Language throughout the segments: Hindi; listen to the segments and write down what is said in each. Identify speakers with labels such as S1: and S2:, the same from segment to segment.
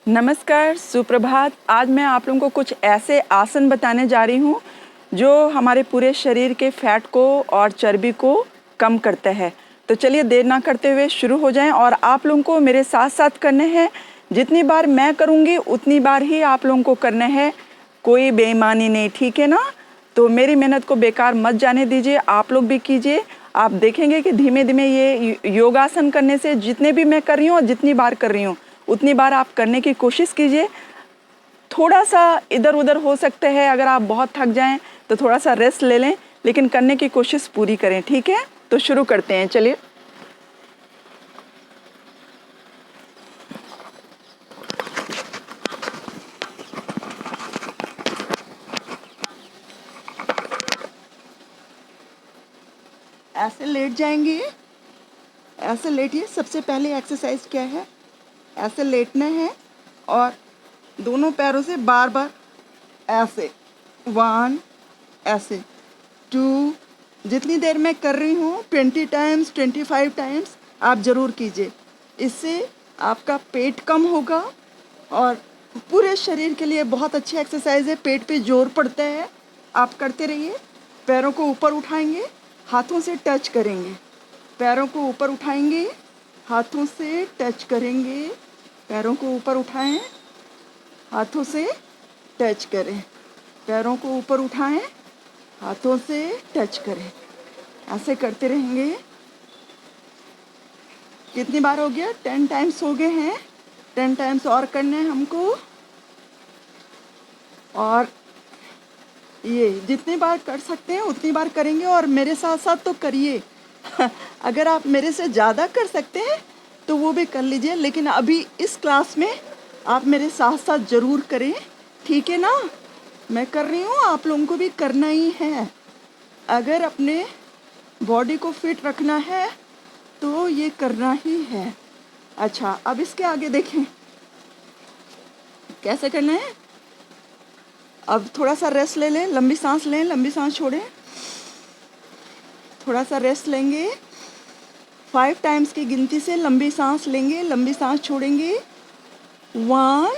S1: नमस्कार, सुप्रभात। आज मैं आप लोगों को कुछ ऐसे आसन बताने जा रही हूँ जो हमारे पूरे शरीर के फैट को और चर्बी को कम करता है। तो चलिए देर ना करते हुए शुरू हो जाएं और आप लोगों को मेरे साथ साथ करने हैं। जितनी बार मैं करूँगी उतनी बार ही आप लोगों को करना है, कोई बेईमानी नहीं, ठीक है ना? तो मेरी मेहनत को बेकार मत जाने दीजिए, आप लोग भी कीजिए। आप देखेंगे कि धीमे धीमे ये योगासन करने से जितने भी मैं कर रही हूँ और जितनी बार कर रही हूँ उतनी बार आप करने की कोशिश कीजिए। थोड़ा सा इधर उधर हो सकते हैं, अगर आप बहुत थक जाएं तो थोड़ा सा रेस्ट ले लें, लेकिन करने की कोशिश पूरी करें, ठीक है? तो शुरू करते हैं, चलिए। ऐसे लेट जाएंगे, ऐसे लेटिए। सबसे पहले एक्सरसाइज क्या है, ऐसे लेटना है और दोनों पैरों से बार बार ऐसे 1, ऐसे 2, जितनी देर मैं कर रही हूँ 20 टाइम्स 25 टाइम्स आप ज़रूर कीजिए। इससे आपका पेट कम होगा और पूरे शरीर के लिए बहुत अच्छी एक्सरसाइज है। पेट पे जोर पड़ता है, आप करते रहिए। पैरों को ऊपर उठाएंगे, हाथों से टच करेंगे। पैरों को ऊपर उठाएंगे, हाथों से टच करेंगे। पैरों को ऊपर उठाएं, हाथों से टच करें। पैरों को ऊपर उठाएं, हाथों से टच करें। ऐसे करते रहेंगे। कितनी बार हो गया? 10 टाइम्स हो गए हैं। 10 टाइम्स और करने हैं हमको। और ये जितनी बार कर सकते हैं उतनी बार करेंगे और मेरे साथ साथ तो करिए। अगर आप मेरे से ज़्यादा कर सकते हैं तो वो भी कर लीजिए, लेकिन अभी इस क्लास में आप मेरे साथ साथ ज़रूर करें, ठीक है ना? मैं कर रही हूँ, आप लोगों को भी करना ही है। अगर अपने बॉडी को फिट रखना है तो ये करना ही है। अच्छा, अब इसके आगे देखें कैसे करना है। अब थोड़ा सा रेस्ट ले लें, लंबी सांस लें, लंबी सांस छोड़ें। थोड़ा सा रेस्ट लेंगे, 5 टाइम्स की गिनती से लंबी सांस लेंगे, लंबी सांस छोड़ेंगे। 1,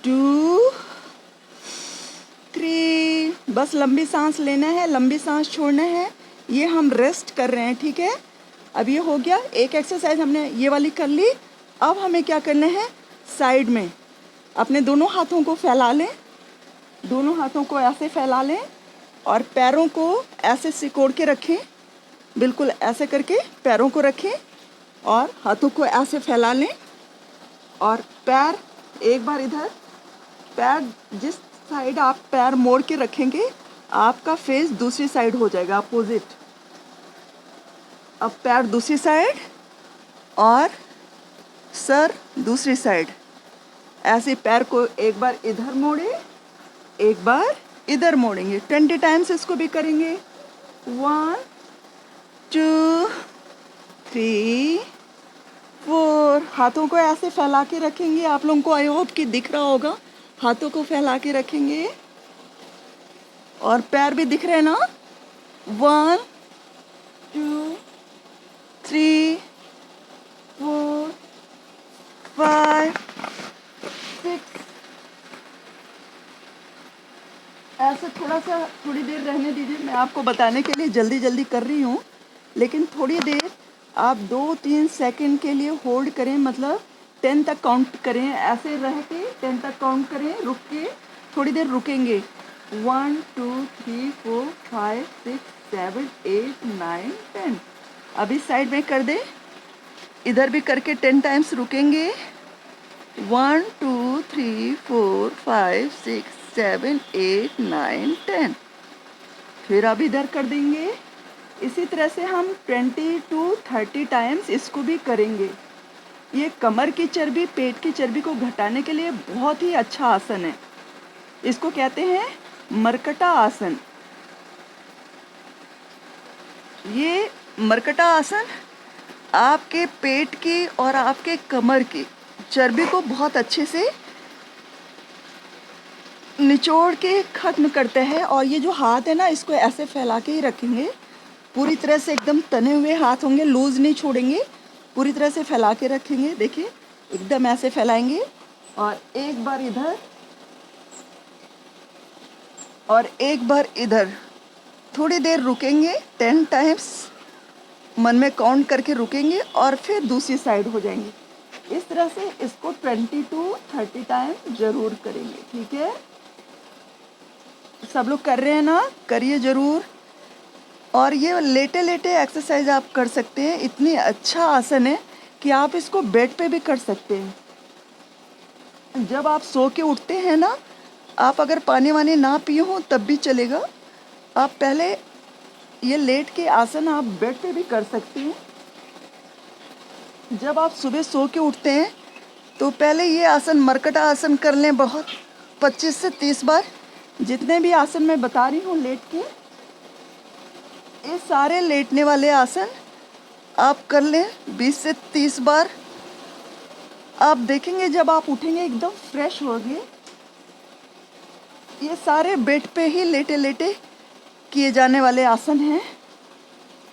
S1: 2, 3। बस लंबी सांस लेना है, लंबी सांस छोड़ना है। ये हम रेस्ट कर रहे हैं, ठीक है? अब ये हो गया, एक एक्सरसाइज हमने ये वाली कर ली। अब हमें क्या करना है, साइड में अपने दोनों हाथों को फैला लें, दोनों हाथों को ऐसे फैला लें और पैरों को ऐसे सिकोड़ के रखें। बिल्कुल ऐसे करके पैरों को रखें और हाथों को ऐसे फैला लें और पैर एक बार इधर, पैर जिस साइड आप पैर मोड़ के रखेंगे आपका फेस दूसरी साइड हो जाएगा, अपोजिट। अब पैर दूसरी साइड और सर दूसरी साइड। ऐसे पैर को एक बार इधर मोड़े, एक बार इधर मोड़ेंगे। 20 टाइम्स इसको भी करेंगे। 1, 2, 3, 4। हाथों को ऐसे फैला के रखेंगे। आप लोगों को आई होप कि दिख रहा होगा। हाथों को फैला के रखेंगे और पैर भी दिख रहे हैं ना। 1, 2, 3, 4, 5, 6। ऐसे थोड़ी देर रहने दीजिए। मैं आपको बताने के लिए जल्दी जल्दी कर रही हूँ, लेकिन थोड़ी देर आप 2-3 सेकंड के लिए होल्ड करें, मतलब 10 तक काउंट करें। ऐसे रह के 10 तक काउंट करें, रुक के थोड़ी देर रुकेंगे। 1, 2, 3, 4, 5, 6, 7, 8, 9, 10। अभी साइड में कर दें, इधर भी करके 10 टाइम्स रुकेंगे। 1, 2, 3, 4, 5, 6, 7, 8, 9, 10। फिर अब इधर कर देंगे। इसी तरह से हम 20 to 30 टाइम्स इसको भी करेंगे। ये कमर की चर्बी, पेट की चर्बी को घटाने के लिए बहुत ही अच्छा आसन है। इसको कहते हैं मरकटा आसन। ये मरकटा आसन आपके पेट की और आपके कमर की चर्बी को बहुत अच्छे से निचोड़ के ख़त्म करते हैं। और ये जो हाथ है ना, इसको ऐसे फैला के ही रखेंगे। पूरी तरह से एकदम तने हुए हाथ होंगे, लूज़ नहीं छोड़ेंगे, पूरी तरह से फैला के रखेंगे। देखिए एकदम ऐसे फैलाएंगे और एक बार इधर और एक बार इधर। थोड़ी देर रुकेंगे, 10 टाइम्स मन में काउंट करके रुकेंगे और फिर दूसरी साइड हो जाएंगे। इस तरह से इसको 20 to 30 टाइम जरूर करेंगे। ठीक है, सब लोग कर रहे हैं ना? करिए ज़रूर। और ये लेटे लेटे एक्सरसाइज आप कर सकते हैं। इतनी अच्छा आसन है कि आप इसको बेड पे भी कर सकते हैं। जब आप सो के उठते हैं ना, आप अगर पानी वानी ना पिए हो तब भी चलेगा। आप पहले ये लेट के आसन आप बेड पे भी कर सकते हैं। जब आप सुबह सो के उठते हैं तो पहले ये आसन मरकटा आसन कर लें, बहुत 25 से 30 बार। जितने भी आसन मैं बता रही हूँ लेट के, ये सारे लेटने वाले आसन आप कर लें 20 से 30 बार। आप देखेंगे जब आप उठेंगे एकदम फ्रेश होगे। ये सारे बेड पे ही लेटे लेटे किए जाने वाले आसन हैं।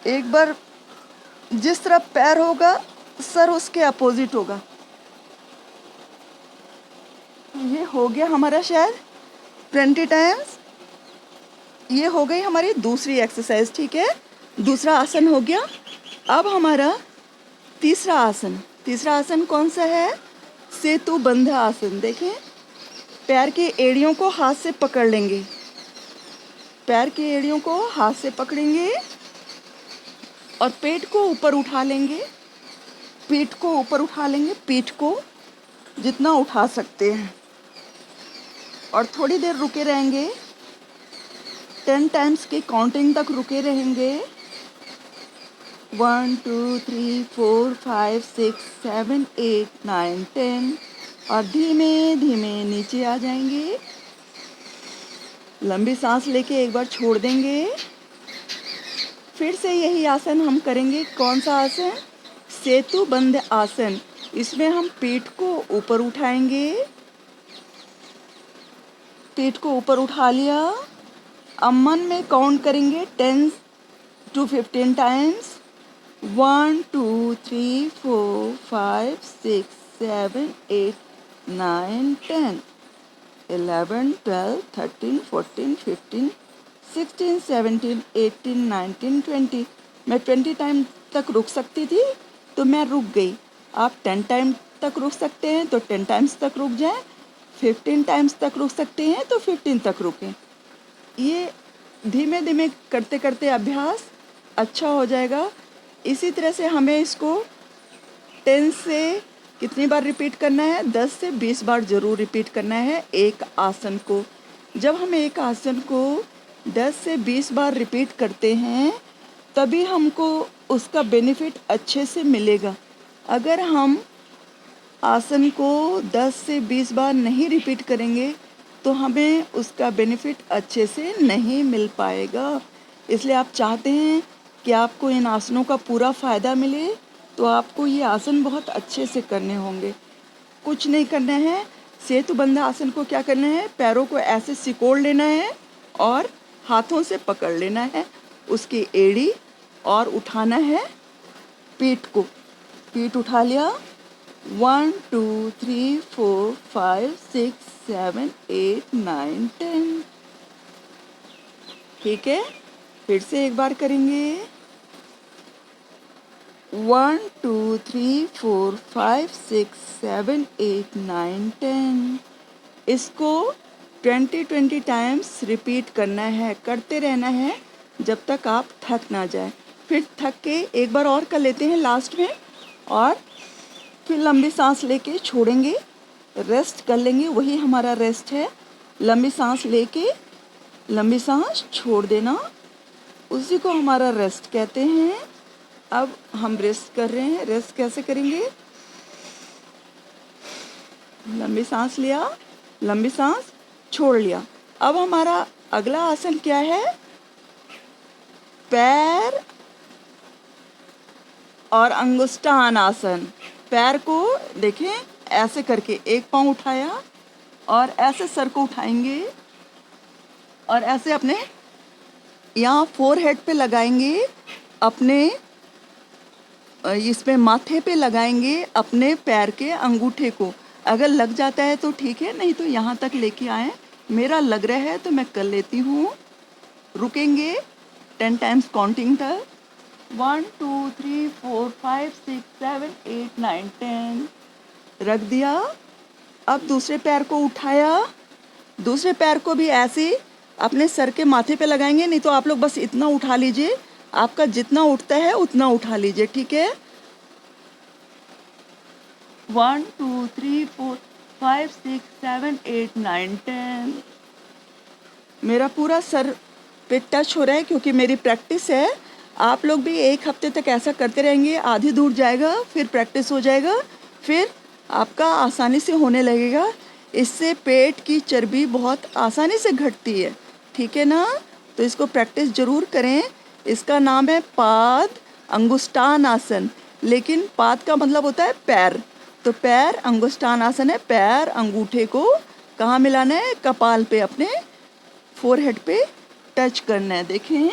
S1: एक बार जिस तरफ पैर होगा सर उसके अपोजिट होगा। ये हो गया हमारा शायद 20 टाइम्स। ये हो गई हमारी दूसरी एक्सरसाइज। ठीक है, दूसरा आसन हो गया। अब हमारा तीसरा आसन कौन सा है? सेतु बंध आसन। देखें, पैर की एड़ियों को हाथ से पकड़ लेंगे, पैर की एड़ियों को हाथ से पकड़ेंगे और पेट को ऊपर उठा लेंगे, पीठ को ऊपर उठा लेंगे, पीठ को जितना उठा सकते हैं, और थोड़ी देर रुके रहेंगे। 10 टाइम्स की काउंटिंग तक रुके रहेंगे। 1 2 3 4 5 6 7 8 9 10 और धीमे धीमे नीचे आ जाएंगे। लंबी सांस लेके एक बार छोड़ देंगे। फिर से यही आसन हम करेंगे। कौन सा आसन? सेतु बंध आसन। इसमें हम पीठ को ऊपर उठाएंगे, पीठ को ऊपर उठा लिया। अब मन में काउंट करेंगे 10 to 15 टाइम्स। 1 2 3 4 5 6 7 8 9 10 11 12 13 14 15 16 17 18 19 20। मैं 20 टाइम तक रुक सकती थी तो मैं रुक गई। आप 10 टाइम तक रुक सकते हैं तो 10 टाइम्स तक रुक जाएं। 15 टाइम्स तक रुक सकते हैं तो 15 तक रुकें। ये धीमे धीमे करते करते अभ्यास अच्छा हो जाएगा। इसी तरह से हमें इसको 10 से कितनी बार रिपीट करना है? 10 से 20 बार ज़रूर रिपीट करना है एक आसन को। जब हम एक आसन को 10 से 20 बार रिपीट करते हैं तभी हमको उसका बेनिफिट अच्छे से मिलेगा। अगर हम आसन को 10 से 20 बार नहीं रिपीट करेंगे तो हमें उसका बेनिफिट अच्छे से नहीं मिल पाएगा। इसलिए आप चाहते हैं कि आपको इन आसनों का पूरा फ़ायदा मिले तो आपको ये आसन बहुत अच्छे से करने होंगे। कुछ नहीं करना है। सेतुबंध आसन को क्या करना है? पैरों को ऐसे सिकोड़ लेना है और हाथों से पकड़ लेना है उसकी एड़ी और उठाना है पीठ को। पीठ उठा लिया। 1 2 3 4 5 6 7 8 9 10। ठीक है, फिर से एक बार करेंगे। 1 2 3 4 5 6 7 8 9 10। इसको 20 टाइम्स रिपीट करना है, करते रहना है जब तक आप थक ना जाए। फिर थक के एक बार और कर लेते हैं लास्ट में, और फिर लंबी सांस लेके छोड़ेंगे, रेस्ट कर लेंगे। वही हमारा रेस्ट है। लंबी सांस लेके लंबी सांस छोड़ देना, उसी को हमारा रेस्ट कहते हैं। अब हम रेस्ट कर रहे हैं। रेस्ट कैसे करेंगे? लंबी सांस लिया, लंबी सांस छोड़ लिया। अब हमारा अगला आसन क्या है? पैर और अंगुष्ठान आसन। पैर को देखें ऐसे करके एक पाँव उठाया और ऐसे सर को उठाएंगे और ऐसे अपने यहाँ फोरहेड पे लगाएंगे, अपने इसमें माथे पे लगाएंगे अपने पैर के अंगूठे को। अगर लग जाता है तो ठीक है, नहीं तो यहाँ तक लेके आए। मेरा लग रहा है तो मैं कर लेती हूँ। रुकेंगे 10 टाइम्स काउंटिंग तक। 1 2 3 4 5 6 7 8 9 10। रख दिया। अब दूसरे पैर को उठाया। दूसरे पैर को भी ऐसे अपने सर के माथे पे लगाएंगे, नहीं तो आप लोग बस इतना उठा लीजिए। आपका जितना उठता है उतना उठा लीजिए, ठीक है। 1 2 3 4 5 6 7 8 9 10। मेरा पूरा सर पे टच हो रहा है क्योंकि मेरी प्रैक्टिस है। आप लोग भी 1 हफ्ते तक ऐसा करते रहेंगे, आधी दूर जाएगा, फिर प्रैक्टिस हो जाएगा, फिर आपका आसानी से होने लगेगा। इससे पेट की चर्बी बहुत आसानी से घटती है, ठीक है ना। तो इसको प्रैक्टिस ज़रूर करें। इसका नाम है पाद अंगुष्ठान आसन, लेकिन पाद का मतलब होता है पैर, तो पैर अंगुष्ठान आसन है। पैर अंगूठे को कहाँ मिलाना है? कपाल पे, अपने फोरहेड पे टच करना है। देखें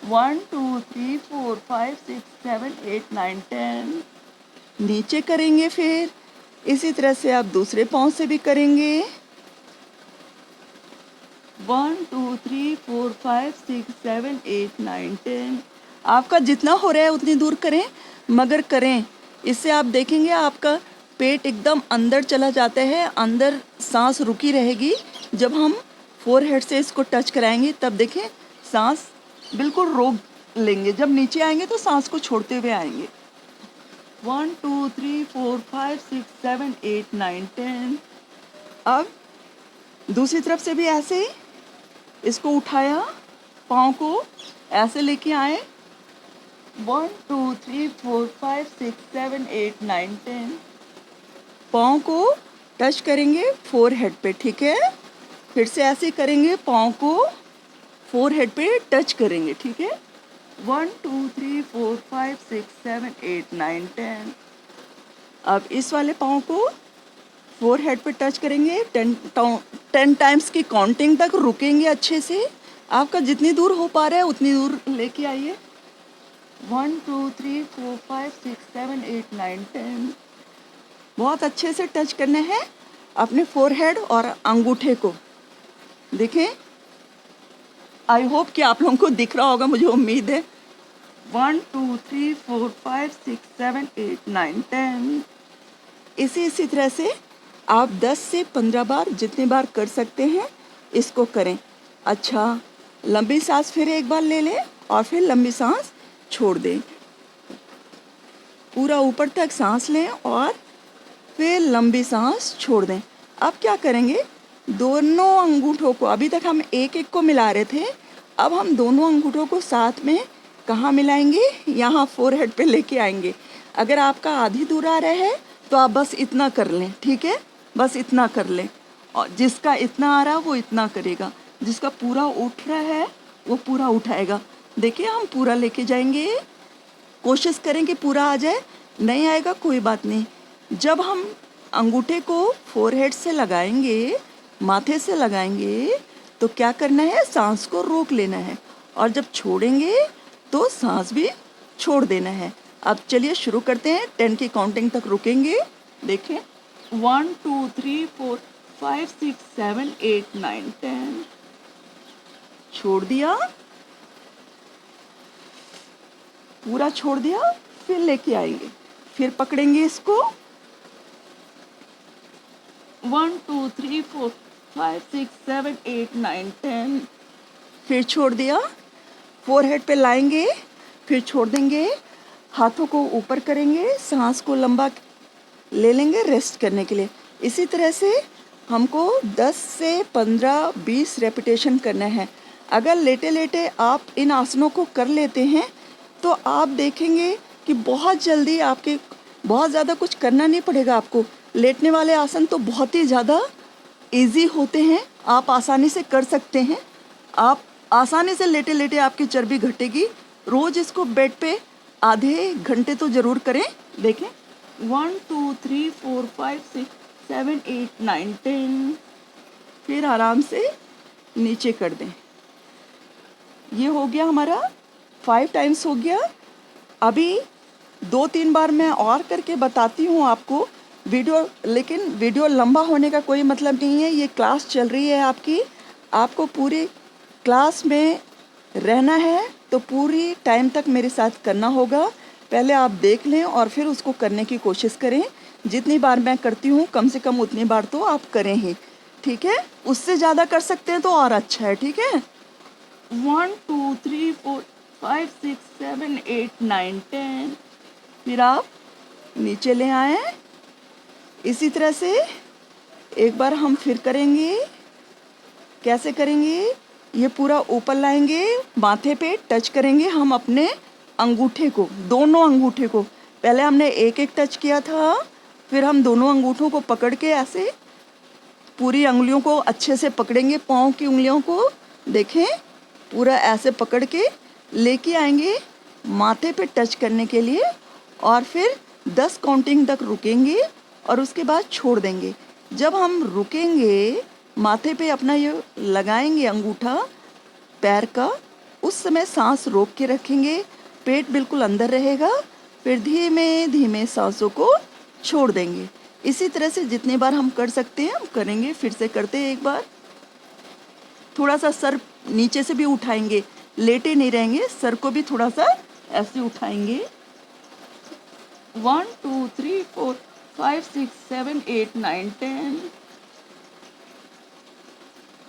S1: 1 2 3 4 5 6 7 8 9 10। नीचे करेंगे, फिर इसी तरह से आप दूसरे पाँव से भी करेंगे। 1 2 3 4 5 6 7 8 9 10। आपका जितना हो रहा है उतनी दूर करें, मगर करें। इससे आप देखेंगे आपका पेट एकदम अंदर चला जाता है, अंदर सांस रुकी रहेगी। जब हम फोरहेड से इसको टच कराएंगे तब देखें सांस बिल्कुल रोक लेंगे। जब नीचे आएंगे तो सांस को छोड़ते हुए आएंगे। 1 2 3 4 5 6 7 8 9 10। अब दूसरी तरफ से भी ऐसे ही इसको उठाया, पाँव को ऐसे लेके आए। 1 2 3 4 5 6 7 8 9 10। पाँव को टच करेंगे फोरहेड पे, ठीक है। फिर से ऐसे करेंगे, पाँव को फोरहेड पे टच करेंगे, ठीक है। 1 2 3 4 5 6 7 8 9 10। अब इस वाले पाँव को फोरहेड पे टच करेंगे। 10 टाइम्स की काउंटिंग तक रुकेंगे अच्छे से। आपका जितनी दूर हो पा रहा है उतनी दूर लेके आइए। 1 2 3 4 5 6 7 8 9 10। बहुत अच्छे से टच करना है अपने फोरहेड और अंगूठे को। देखें, आई होप कि आप लोगों को दिख रहा होगा, मुझे उम्मीद है। 1 2 3 4 5 6 7 8 9 10। इसी तरह से आप 10 से 15 बार, जितने बार कर सकते हैं, इसको करें। अच्छा, लंबी सांस फिर एक बार ले लें और फिर लंबी सांस छोड़ दें। पूरा ऊपर तक सांस लें और फिर लंबी सांस छोड़ दें। अब क्या करेंगे? दोनों अंगूठों को, अभी तक हम एक एक को मिला रहे थे, अब हम दोनों अंगूठों को साथ में कहाँ मिलाएंगे? यहाँ फोरहेड पे लेके आएंगे। अगर आपका आधी दूर आ रहा है तो आप बस इतना कर लें, ठीक है। बस इतना कर लें, और जिसका इतना आ रहा है वो इतना करेगा, जिसका पूरा उठ रहा है वो पूरा उठाएगा। देखिए, हम पूरा लेके जाएंगे। कोशिश करें कि पूरा आ जाए। नहीं आएगा कोई बात नहीं। जब हम अंगूठे को फोरहेड से लगाएंगे, माथे से लगाएंगे, तो क्या करना है? सांस को रोक लेना है, और जब छोड़ेंगे तो सांस भी छोड़ देना है। अब चलिए शुरू करते हैं। 10 की काउंटिंग तक रुकेंगे। देखें 1 2 3 4 5 6 7 8 9 10। छोड़ दिया, पूरा छोड़ दिया, फिर लेके आएंगे, फिर पकड़ेंगे इसको। 1 2 3 4 5 6 7 8 9 10। फिर छोड़ दिया, फोरहेड पे लाएंगे, फिर छोड़ देंगे, हाथों को ऊपर करेंगे, सांस को लंबा ले लेंगे रेस्ट करने के लिए। इसी तरह से हमको 10 से 15-20 रेपिटेशन करना है। अगर लेटे लेटे आप इन आसनों को कर लेते हैं तो आप देखेंगे कि बहुत जल्दी आपके बहुत ज़्यादा कुछ करना नहीं पड़ेगा आपको। लेटने वाले आसन तो बहुत ही ज़्यादा इजी होते हैं, आप आसानी से कर सकते हैं। आप आसानी से लेटे लेटे आपकी चर्बी घटेगी। रोज़ इसको बेड पे आधे घंटे तो ज़रूर करें। देखें 1 2 3 4 5 6 7 8 9 10। फिर आराम से नीचे कर दें। ये हो गया हमारा 5 टाइम्स हो गया। अभी 2-3 बार मैं और करके बताती हूँ आपको वीडियो, लेकिन वीडियो लंबा होने का कोई मतलब नहीं है। ये क्लास चल रही है आपकी, आपको पूरी क्लास में रहना है तो पूरी टाइम तक मेरे साथ करना होगा। पहले आप देख लें और फिर उसको करने की कोशिश करें। जितनी बार मैं करती हूँ कम से कम उतनी बार तो आप करें ही, ठीक है। उससे ज़्यादा कर सकते हैं तो और अच्छा है, ठीक है। 1 2 3 4 5 6 7 8 9 10। फिर आप नीचे ले आए। इसी तरह से एक बार हम फिर करेंगे। कैसे करेंगे? ये पूरा ऊपर लाएंगे, माथे पे टच करेंगे हम अपने अंगूठे को, दोनों अंगूठे को। पहले हमने एक एक टच किया था, फिर हम दोनों अंगूठों को पकड़ के ऐसे पूरी उंगलियों को अच्छे से पकड़ेंगे, पाँव की उंगलियों को देखें, पूरा ऐसे पकड़ के लेके आएंगे माथे पे टच करने के लिए, और फिर 10 काउंटिंग तक रुकेंगे और उसके बाद छोड़ देंगे। जब हम रुकेंगे, माथे पे अपना ये लगाएंगे अंगूठा पैर का, उस समय सांस रोक के रखेंगे, पेट बिल्कुल अंदर रहेगा, फिर धीमे धीमे सांसों को छोड़ देंगे। इसी तरह से जितनी बार हम कर सकते हैं हम करेंगे। फिर से करते हैं एक बार। थोड़ा सा सर नीचे से भी उठाएंगे, लेटे नहीं रहेंगे, सर को भी थोड़ा सा ऐसे उठाएंगे। 1 2 3 4 5 6 7 8 9 10।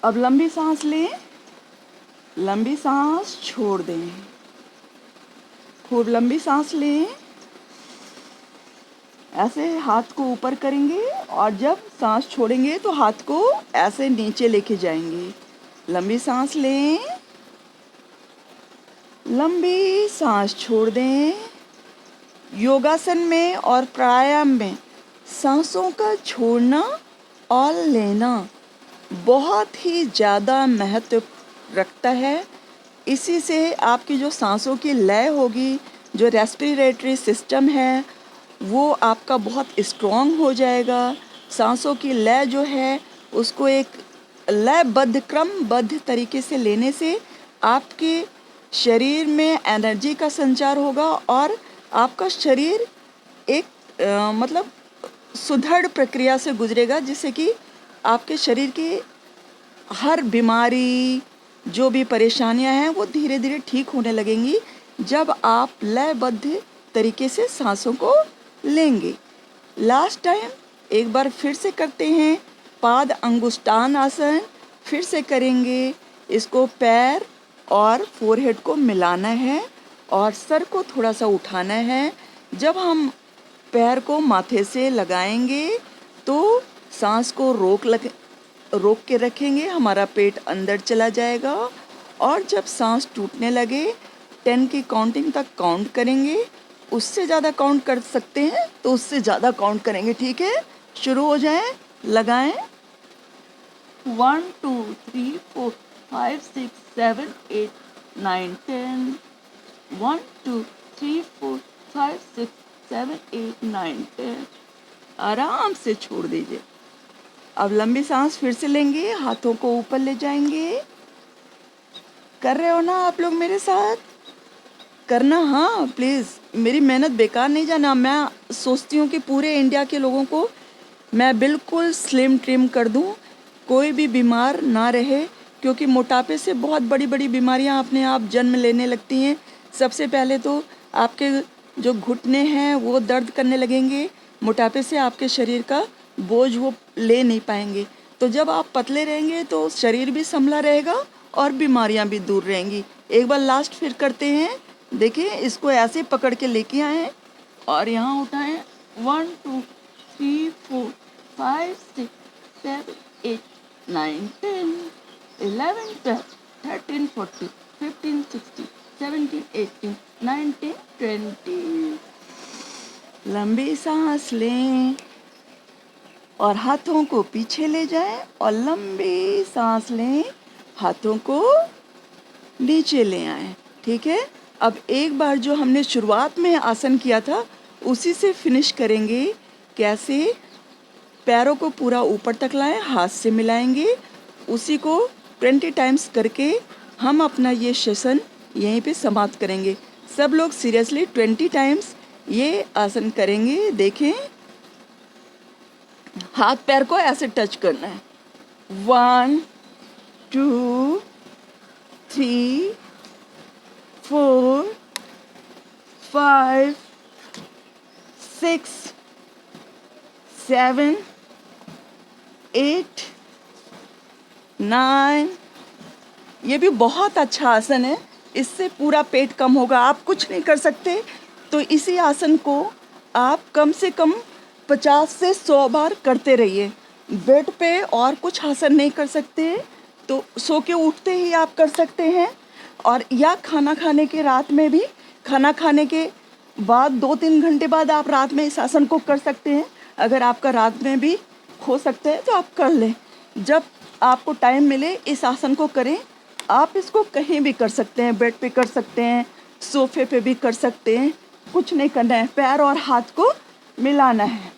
S1: अब लंबी सांस लें, लंबी सांस छोड़ दें, खूब लंबी सांस लें। ऐसे हाथ को ऊपर करेंगे और जब सांस छोड़ेंगे तो हाथ को ऐसे नीचे लेके जाएंगे। लंबी सांस लें, लंबी सांस छोड़ दें। योगासन में और प्राणायाम में सांसों का छोड़ना और लेना बहुत ही ज़्यादा महत्व रखता है। इसी से आपकी जो सांसों की लय होगी, जो रेस्पिरेटरी सिस्टम है, वो आपका बहुत स्ट्रॉन्ग हो जाएगा। सांसों की लय जो है उसको एक लयबद्ध क्रमबद्ध तरीके से लेने से आपके शरीर में एनर्जी का संचार होगा और आपका शरीर एक मतलब सुदृढ़ प्रक्रिया से गुजरेगा, जिससे कि आपके शरीर की हर बीमारी, जो भी परेशानियां हैं, वो धीरे धीरे ठीक होने लगेंगी जब आप लयबद्ध तरीके से सांसों को लेंगे। लास्ट टाइम एक बार फिर से करते हैं पाद अंगुष्ठान आसन। फिर से करेंगे इसको। पैर और फोरहेड को मिलाना है और सर को थोड़ा सा उठाना है। जब हम पैर को माथे से लगाएंगे तो सांस को रोक के रखेंगे, हमारा पेट अंदर चला जाएगा। और जब सांस टूटने लगे 10 की काउंटिंग तक काउंट करेंगे। उससे ज़्यादा काउंट कर सकते हैं तो उससे ज़्यादा काउंट करेंगे, ठीक है। शुरू हो जाएं, लगाएं। 1 2 3 4 5 6 7 8 9 10। 1 2 3 4 5 6 7 8 9 10। आराम से छोड़ दीजिए। अब लंबी सांस फिर से लेंगे, हाथों को ऊपर ले जाएंगे। कर रहे हो ना आप लोग मेरे साथ? करना, हाँ प्लीज़, मेरी मेहनत बेकार नहीं जाना। मैं सोचती हूँ कि पूरे इंडिया के लोगों को मैं बिल्कुल स्लिम ट्रिम कर दूँ, कोई भी बीमार ना रहे, क्योंकि मोटापे से बहुत बड़ी बड़ी बीमारियाँ अपने आप जन्म लेने लगती हैं। सबसे पहले तो आपके जो घुटने हैं वो दर्द करने लगेंगे। मोटापे से आपके शरीर का बोझ वो ले नहीं पाएंगे। तो जब आप पतले रहेंगे तो शरीर भी संभला रहेगा और बीमारियां भी दूर रहेंगी। एक बार लास्ट फिर करते हैं। देखिए, इसको ऐसे पकड़ के लेके आएँ और यहाँ उठाएं। 1 2 3 4 5 6 7 8 9 10 11 12 13 14 15 16 17 18 19 20। लंबी सांस लें और हाथों को पीछे ले जाएं और लंबी सांस लें, हाथों को नीचे ले आएं, ठीक है। अब एक बार जो हमने शुरुआत में आसन किया था उसी से फिनिश करेंगे। कैसे? पैरों को पूरा ऊपर तक लाएं, हाथ से मिलाएंगे। उसी को 20 टाइम्स करके हम अपना ये सेशन यहीं पे समाप्त करेंगे। सब लोग सीरियसली 20 टाइम्स ये आसन करेंगे। देखें, हाथ पैर को ऐसे टच करना है। 1 2 3 4 5 6 7 8 9। ये भी बहुत अच्छा आसन है, इससे पूरा पेट कम होगा। आप कुछ नहीं कर सकते तो इसी आसन को आप कम से कम 50 से 100 बार करते रहिए। बेड पे और कुछ आसन नहीं कर सकते तो सो के उठते ही आप कर सकते हैं, और या खाना खाने के रात में भी, खाना खाने के बाद 2-3 घंटे बाद आप रात में इस आसन को कर सकते हैं। अगर आपका रात में भी हो सकता है तो आप कर लें। जब आपको टाइम मिले इस आसन को करें। आप इसको कहीं भी कर सकते हैं, बेड पे कर सकते हैं, सोफे पे भी कर सकते हैं। कुछ नहीं करना है, पैर और हाथ को मिलाना है,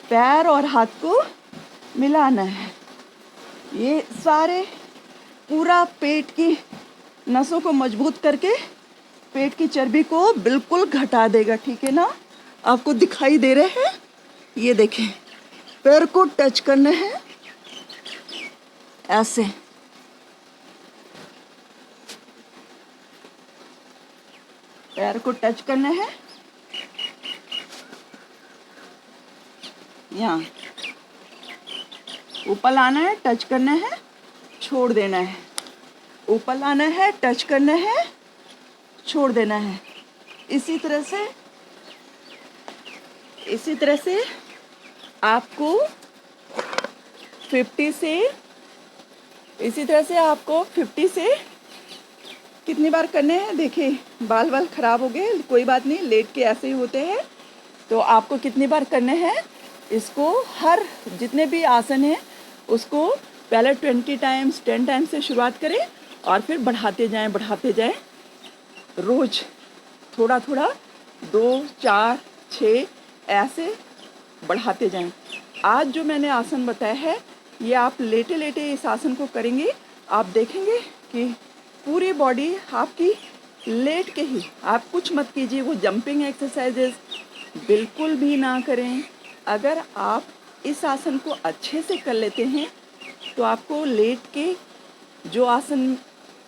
S1: पैर और हाथ को मिलाना है। ये सारे पूरा पेट की नसों को मजबूत करके पेट की चर्बी को बिल्कुल घटा देगा, ठीक है ना। आपको दिखाई दे रहे हैं, ये देखें, पैर को टच करना है ऐसे। पैर को टच करना है यहाँ, ऊपर लाना है, टच करना है, छोड़ देना है, ऊपर लाना है, टच करना है, छोड़ देना है। इसी तरह से आपको 50 से कितनी बार करने हैं। देखिए, बाल ख़राब हो गए, कोई बात नहीं, लेट के ऐसे ही होते हैं। तो आपको कितनी बार करने हैं इसको, हर जितने भी आसन हैं उसको पहले 20 टाइम्स 10 टाइम्स से शुरुआत करें और फिर बढ़ाते जाएं। रोज़ थोड़ा 2 4 6 ऐसे बढ़ाते जाएं। आज जो मैंने आसन बताया है ये आप लेटे लेटे इस आसन को करेंगे, आप देखेंगे कि पूरी बॉडी आपकी लेट के ही, आप कुछ मत कीजिए, वो जंपिंग एक्सरसाइजेस बिल्कुल भी ना करें। अगर आप इस आसन को अच्छे से कर लेते हैं तो आपको लेट के जो आसन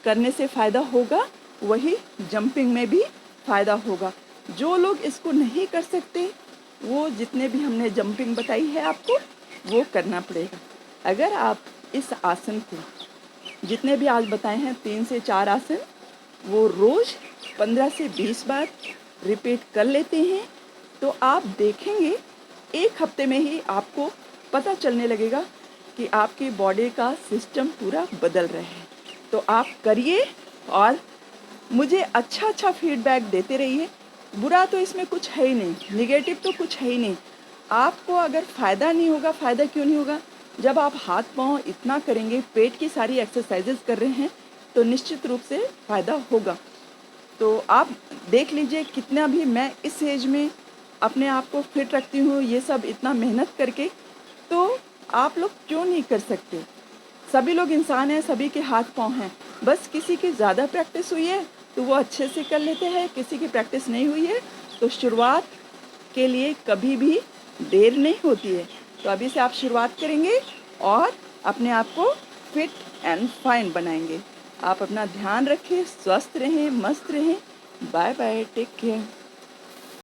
S1: करने से फ़ायदा होगा वही जंपिंग में भी फ़ायदा होगा। जो लोग इसको नहीं कर सकते वो जितने भी हमने जंपिंग बताई है आपको वो करना पड़ेगा। अगर आप इस आसन को जितने भी आज बताए हैं 3 से 4 आसन वो रोज़ 15 से 20 बार रिपीट कर लेते हैं तो आप देखेंगे 1 हफ्ते में ही आपको पता चलने लगेगा कि आपकी बॉडी का सिस्टम पूरा बदल रहा है। तो आप करिए और मुझे अच्छा फीडबैक देते रहिए। बुरा तो इसमें कुछ है ही नहीं, निगेटिव तो कुछ है ही नहीं। आपको अगर फ़ायदा नहीं होगा, फ़ायदा क्यों नहीं होगा? जब आप हाथ पाँव इतना करेंगे, पेट की सारी एक्सरसाइजेज कर रहे हैं तो निश्चित रूप से फ़ायदा होगा। तो आप देख लीजिए कितना भी मैं इस एज में अपने आप को फिट रखती हूँ, ये सब इतना मेहनत करके, तो आप लोग क्यों नहीं कर सकते? सभी लोग इंसान हैं, सभी के हाथ पाँव हैं, बस किसी की ज़्यादा प्रैक्टिस हुई है तो वो अच्छे से कर लेते हैं, किसी की प्रैक्टिस नहीं हुई है तो शुरुआत के लिए कभी भी देर नहीं होती है। तो अभी से आप शुरुआत करेंगे और अपने आप को फिट एंड फाइन बनाएंगे। आप अपना ध्यान रखें, स्वस्थ रहें, मस्त रहें। Bye bye, take care.